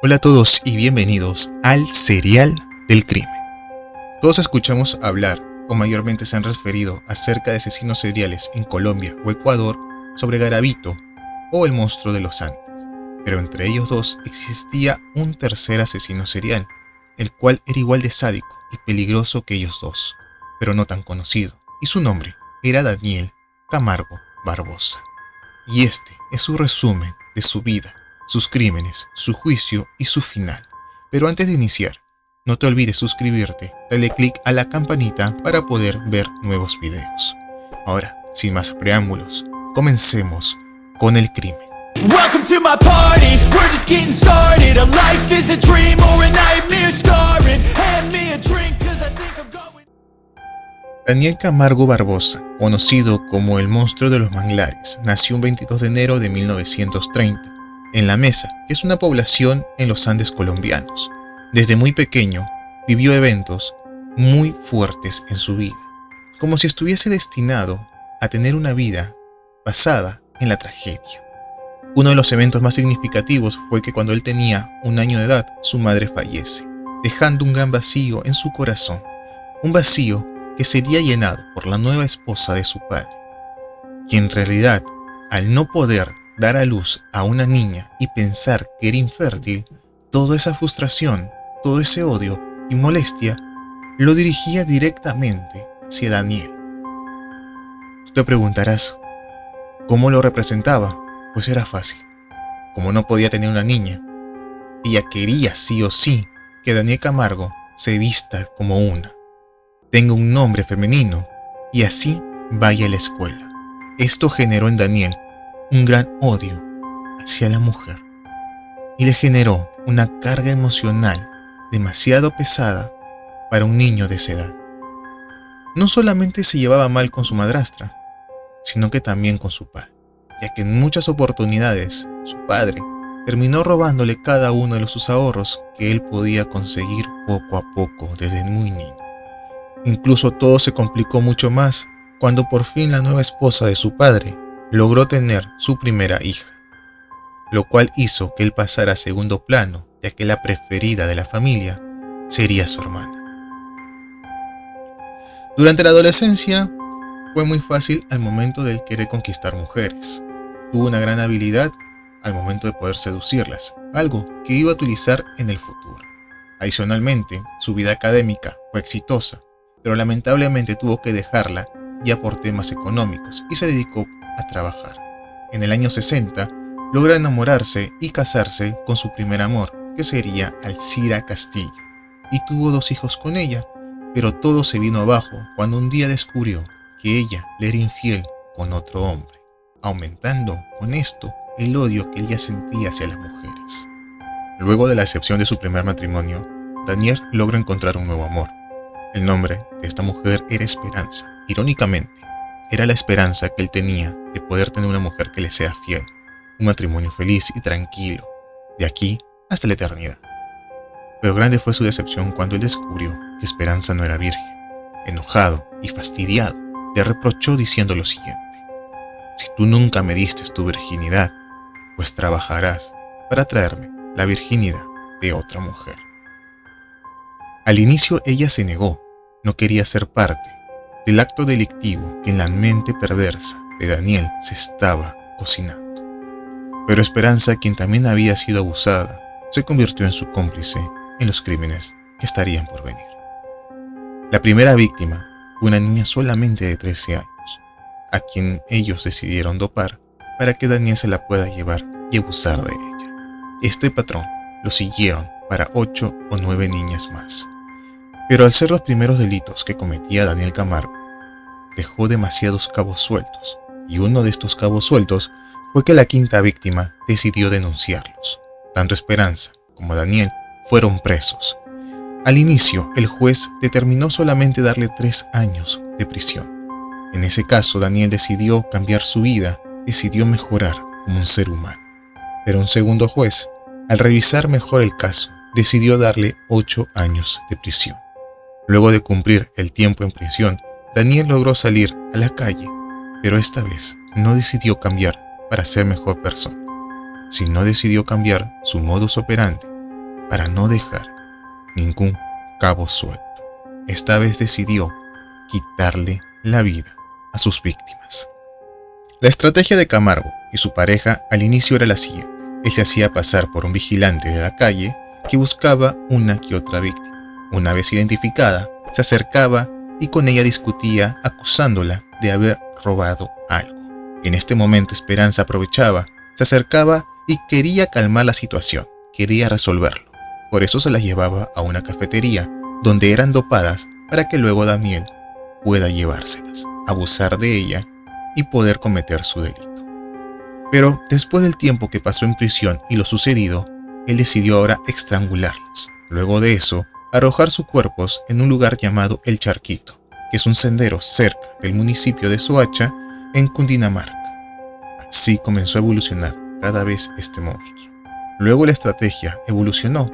Hola a todos y bienvenidos al Serial del Crimen. Todos escuchamos hablar, o mayormente se han referido acerca de asesinos seriales en Colombia o Ecuador, sobre Garavito o el monstruo de los Andes. Pero entre ellos dos existía un tercer asesino serial, el cual era igual de sádico y peligroso que ellos dos, pero no tan conocido, y su nombre era Daniel Camargo Barbosa. Y este es su resumen de su vida, sus crímenes, su juicio y su final. Pero antes de iniciar, no te olvides suscribirte, dale click a la campanita para poder ver nuevos videos. Ahora, sin más preámbulos, comencemos con el crimen. Welcome to my party, we're just getting started. A life is a dream or a nightmare scarring. Hand me a drink cause I think I'm going. Daniel Camargo Barbosa, conocido como el monstruo de los manglares, nació un 22 de enero de 1930, en La Mesa, que es una población en los Andes colombianos. Desde muy pequeño, vivió eventos muy fuertes en su vida, como si estuviese destinado a tener una vida basada en la tragedia. Uno de los eventos más significativos fue que cuando él tenía 1 año de edad, su madre fallece, dejando un gran vacío en su corazón, un vacío que sería llenado por la nueva esposa de su padre, quien en realidad, al no poder dar a luz a una niña y pensar que era infértil, toda esa frustración, todo ese odio y molestia lo dirigía directamente hacia Daniel. Tú te preguntarás, ¿cómo lo representaba? Pues era fácil. Como no podía tener una niña, ella quería sí o sí que Daniel Camargo se vista como una, tenga un nombre femenino y así vaya a la escuela. Esto generó en Daniel un gran odio hacia la mujer y le generó una carga emocional demasiado pesada para un niño de esa edad. No solamente se llevaba mal con su madrastra, sino que también con su padre, ya que en muchas oportunidades su padre terminó robándole cada uno de sus ahorros que él podía conseguir poco a poco desde muy niño. Incluso todo se complicó mucho más cuando por fin la nueva esposa de su padre logró tener su primera hija, lo cual hizo que él pasara a segundo plano, ya que la preferida de la familia sería su hermana. Durante la adolescencia fue muy fácil al momento de él querer conquistar mujeres. Tuvo una gran habilidad al momento de poder seducirlas, algo que iba a utilizar en el futuro. Adicionalmente, su vida académica fue exitosa, pero lamentablemente tuvo que dejarla ya por temas económicos y se dedicó a trabajar. En el año 60 logra enamorarse y casarse con su primer amor, que sería Alcira Castillo, y tuvo 2 hijos con ella, pero todo se vino abajo cuando un día descubrió que ella le era infiel con otro hombre, aumentando con esto el odio que ella sentía hacia las mujeres. Luego de la decepción de su primer matrimonio, Daniel logra encontrar un nuevo amor. El nombre de esta mujer era Esperanza. Irónicamente, era la esperanza que él tenía de poder tener una mujer que le sea fiel, un matrimonio feliz y tranquilo, de aquí hasta la eternidad. Pero grande fue su decepción cuando él descubrió que Esperanza no era virgen. Enojado y fastidiado, le reprochó diciendo lo siguiente: si tú nunca me diste tu virginidad, pues trabajarás para traerme la virginidad de otra mujer. Al inicio ella se negó, no quería ser parte del acto delictivo que en la mente perversa de Daniel se estaba cocinando. Pero Esperanza, quien también había sido abusada, se convirtió en su cómplice en los crímenes que estarían por venir. La primera víctima fue una niña solamente de 13 años, a quien ellos decidieron dopar para que Daniel se la pueda llevar y abusar de ella. Este patrón lo siguieron para 8 o 9 niñas más. Pero al ser los primeros delitos que cometía Daniel Camargo, dejó demasiados cabos sueltos, y uno de estos cabos sueltos fue que la quinta víctima decidió denunciarlos. Tanto Esperanza como Daniel fueron presos. Al inicio, el juez determinó solamente darle 3 años de prisión. En ese caso, Daniel decidió cambiar su vida, decidió mejorar como un ser humano. Pero un segundo juez, al revisar mejor el caso, decidió darle 8 años de prisión. Luego de cumplir el tiempo en prisión, Daniel logró salir a la calle, pero esta vez no decidió cambiar para ser mejor persona, sino decidió cambiar su modus operandi para no dejar ningún cabo suelto. Esta vez decidió quitarle la vida a sus víctimas. La estrategia de Camargo y su pareja al inicio era la siguiente. Él se hacía pasar por un vigilante de la calle que buscaba una que otra víctima. Una vez identificada, se acercaba y con ella discutía acusándola de haber robado algo. En este momento Esperanza aprovechaba, se acercaba y quería calmar la situación, quería resolverlo. Por eso se las llevaba a una cafetería donde eran dopadas para que luego Daniel pueda llevárselas, abusar de ella y poder cometer su delito. Pero después del tiempo que pasó en prisión y lo sucedido, él decidió ahora estrangularlas. Luego de eso, arrojar sus cuerpos en un lugar llamado El Charquito, que es un sendero cerca del municipio de Soacha, en Cundinamarca. Así comenzó a evolucionar cada vez este monstruo. Luego la estrategia evolucionó.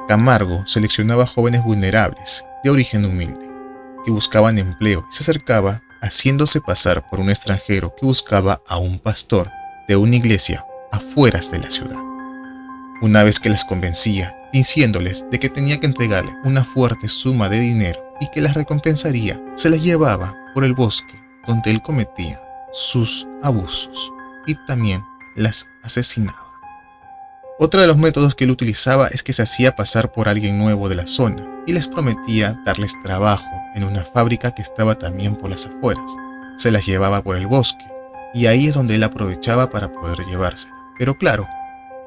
Camargo seleccionaba jóvenes vulnerables, de origen humilde, que buscaban empleo y se acercaba haciéndose pasar por un extranjero que buscaba a un pastor de una iglesia afueras de la ciudad. Una vez que las convencía, diciéndoles de que tenía que entregarle una fuerte suma de dinero y que las recompensaría, se las llevaba por el bosque donde él cometía sus abusos y también las asesinaba. Otro de los métodos que él utilizaba es que se hacía pasar por alguien nuevo de la zona y les prometía darles trabajo en una fábrica que estaba también por las afueras. Se las llevaba por el bosque y ahí es donde él aprovechaba para poder llevárselas. Pero claro,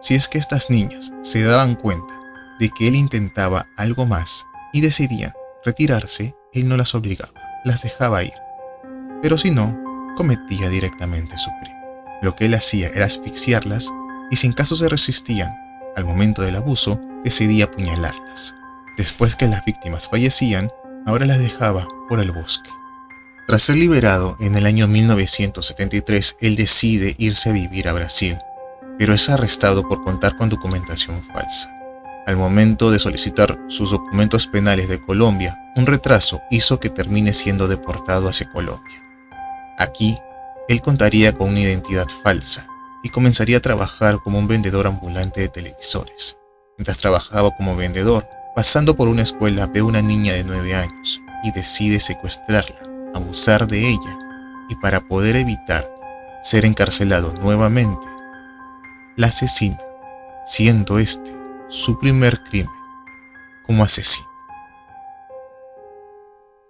si es que estas niñas se daban cuenta de que él intentaba algo más y decidían retirarse, él no las obligaba, las dejaba ir. Pero si no, cometía directamente su crimen. Lo que él hacía era asfixiarlas y si en caso se resistían al momento del abuso, decidía apuñalarlas. Después que las víctimas fallecían, ahora las dejaba por el bosque. Tras ser liberado en el año 1973, él decide irse a vivir a Brasil, pero es arrestado por contar con documentación falsa. Al momento de solicitar sus documentos penales de Colombia, un retraso hizo que termine siendo deportado hacia Colombia. Aquí, él contaría con una identidad falsa y comenzaría a trabajar como un vendedor ambulante de televisores. Mientras trabajaba como vendedor, pasando por una escuela, ve a una niña de 9 años y decide secuestrarla, abusar de ella y para poder evitar ser encarcelado nuevamente, la asesina, siendo este su primer crimen como asesino.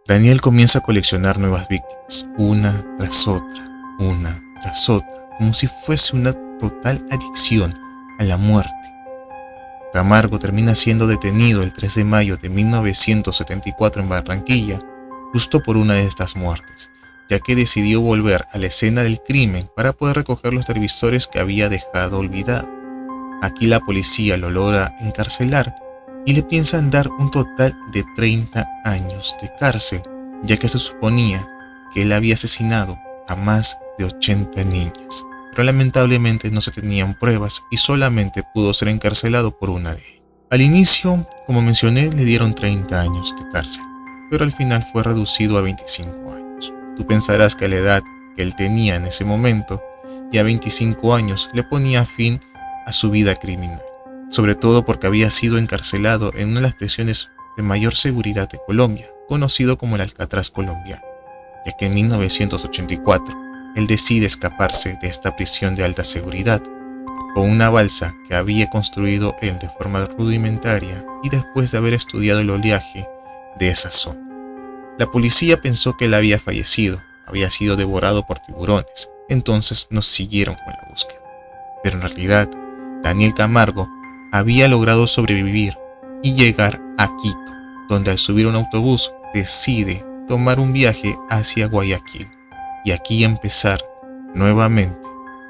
Daniel comienza a coleccionar nuevas víctimas, una tras otra, como si fuese una total adicción a la muerte. Camargo termina siendo detenido el 3 de mayo de 1974 en Barranquilla, justo por una de estas muertes, ya que decidió volver a la escena del crimen para poder recoger los televisores que había dejado olvidados. Aquí la policía lo logra encarcelar y le piensan dar un total de 30 años de cárcel, ya que se suponía que él había asesinado a más de 80 niñas, pero lamentablemente no se tenían pruebas y solamente pudo ser encarcelado por una de ellas. Al inicio, como mencioné, le dieron 30 años de cárcel, pero al final fue reducido a 25 años. Tú pensarás que a la edad que él tenía en ese momento, ya 25 años le ponía fin a su vida criminal, sobre todo porque había sido encarcelado en una de las prisiones de mayor seguridad de Colombia, conocido como el Alcatraz colombiano, ya que en 1984 él decide escaparse de esta prisión de alta seguridad con una balsa que había construido él de forma rudimentaria y después de haber estudiado el oleaje de esa zona. La policía pensó que él había fallecido, había sido devorado por tiburones, entonces no siguieron con la búsqueda. Pero en realidad, Daniel Camargo había logrado sobrevivir y llegar a Quito, donde al subir un autobús decide tomar un viaje hacia Guayaquil y aquí empezar nuevamente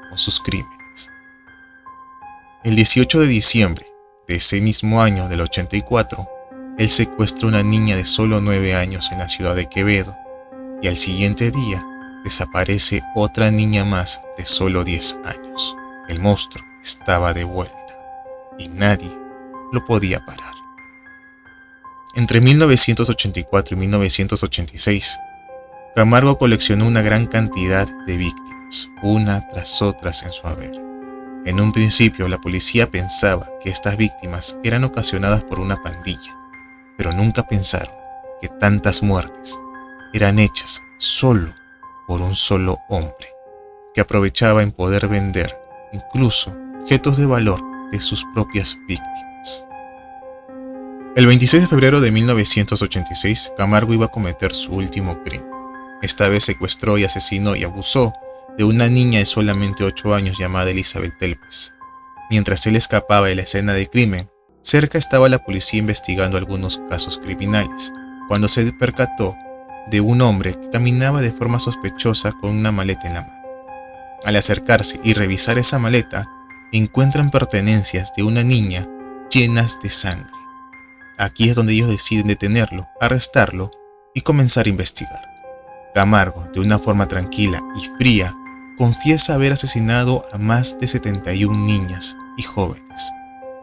con sus crímenes. El 18 de diciembre de ese mismo año del 84, él secuestra a una niña de solo 9 años en la ciudad de Quevedo y al siguiente día desaparece otra niña más de solo 10 años. El monstruo estaba de vuelta y nadie lo podía parar. Entre 1984 y 1986, Camargo coleccionó una gran cantidad de víctimas, una tras otra en su haber. En un principio, la policía pensaba que estas víctimas eran ocasionadas por una pandilla, pero nunca pensaron que tantas muertes eran hechas solo por un solo hombre, que aprovechaba en poder vender incluso objetos de valor de sus propias víctimas. El 26 de febrero de 1986, Camargo iba a cometer su último crimen. Esta vez secuestró y asesinó y abusó de una niña de solamente 8 años llamada Elizabeth Telpes. Mientras él escapaba de la escena del crimen, cerca estaba la policía investigando algunos casos criminales, cuando se percató de un hombre que caminaba de forma sospechosa con una maleta en la mano. Al acercarse y revisar esa maleta, encuentran pertenencias de una niña llenas de sangre. Aquí es donde ellos deciden detenerlo, arrestarlo y comenzar a investigar. Camargo, de una forma tranquila y fría, confiesa haber asesinado a más de 71 niñas y jóvenes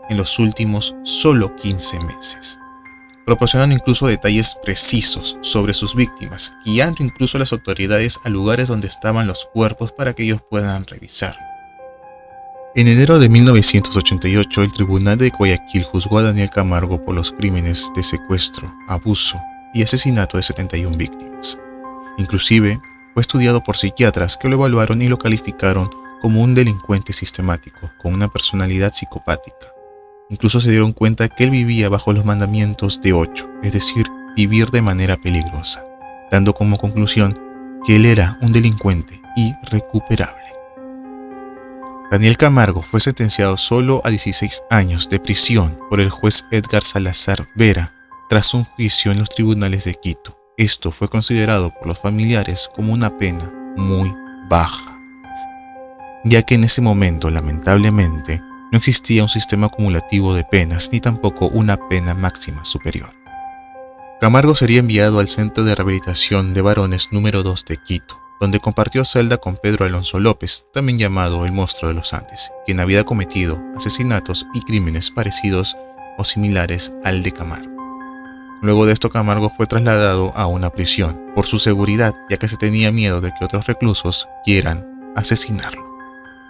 en los últimos solo 15 meses. Proporcionando incluso detalles precisos sobre sus víctimas, guiando incluso a las autoridades a lugares donde estaban los cuerpos para que ellos puedan revisarlo. En enero de 1988, el Tribunal de Guayaquil juzgó a Daniel Camargo por los crímenes de secuestro, abuso y asesinato de 71 víctimas. Inclusive, fue estudiado por psiquiatras que lo evaluaron y lo calificaron como un delincuente sistemático, con una personalidad psicopática. Incluso se dieron cuenta que él vivía bajo los mandamientos de 8, es decir, vivir de manera peligrosa, dando como conclusión que él era un delincuente irrecuperable. Daniel Camargo fue sentenciado solo a 16 años de prisión por el juez Edgar Salazar Vera tras un juicio en los tribunales de Quito. Esto fue considerado por los familiares como una pena muy baja, ya que en ese momento, lamentablemente, no existía un sistema acumulativo de penas ni tampoco una pena máxima superior. Camargo sería enviado al Centro de Rehabilitación de Varones número 2 de Quito, donde compartió celda con Pedro Alonso López, también llamado el Monstruo de los Andes, quien había cometido asesinatos y crímenes parecidos o similares al de Camargo. Luego de esto, Camargo fue trasladado a una prisión por su seguridad, ya que se tenía miedo de que otros reclusos quieran asesinarlo.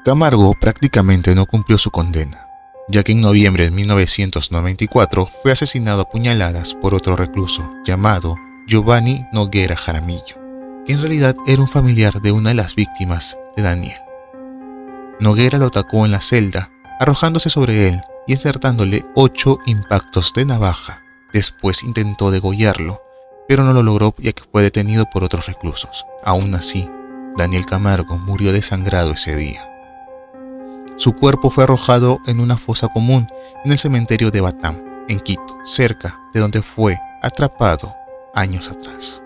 Camargo prácticamente no cumplió su condena, ya que en noviembre de 1994 fue asesinado a puñaladas por otro recluso llamado Giovanni Noguera Jaramillo, que en realidad era un familiar de una de las víctimas de Daniel. Noguera lo atacó en la celda, arrojándose sobre él y insertándole 8 impactos de navaja. Después intentó degollarlo, pero no lo logró ya que fue detenido por otros reclusos. Aún así, Daniel Camargo murió desangrado ese día. Su cuerpo fue arrojado en una fosa común en el cementerio de Batam, en Quito, cerca de donde fue atrapado años atrás.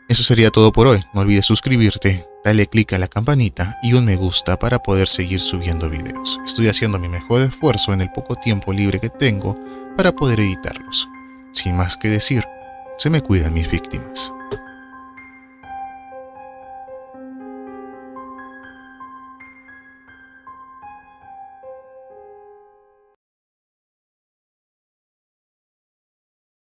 Eso sería todo por hoy. No olvides suscribirte, dale click a la campanita y un me gusta para poder seguir subiendo videos. Estoy haciendo mi mejor esfuerzo en el poco tiempo libre que tengo para poder editarlos. Sin más que decir, se me cuidan mis víctimas.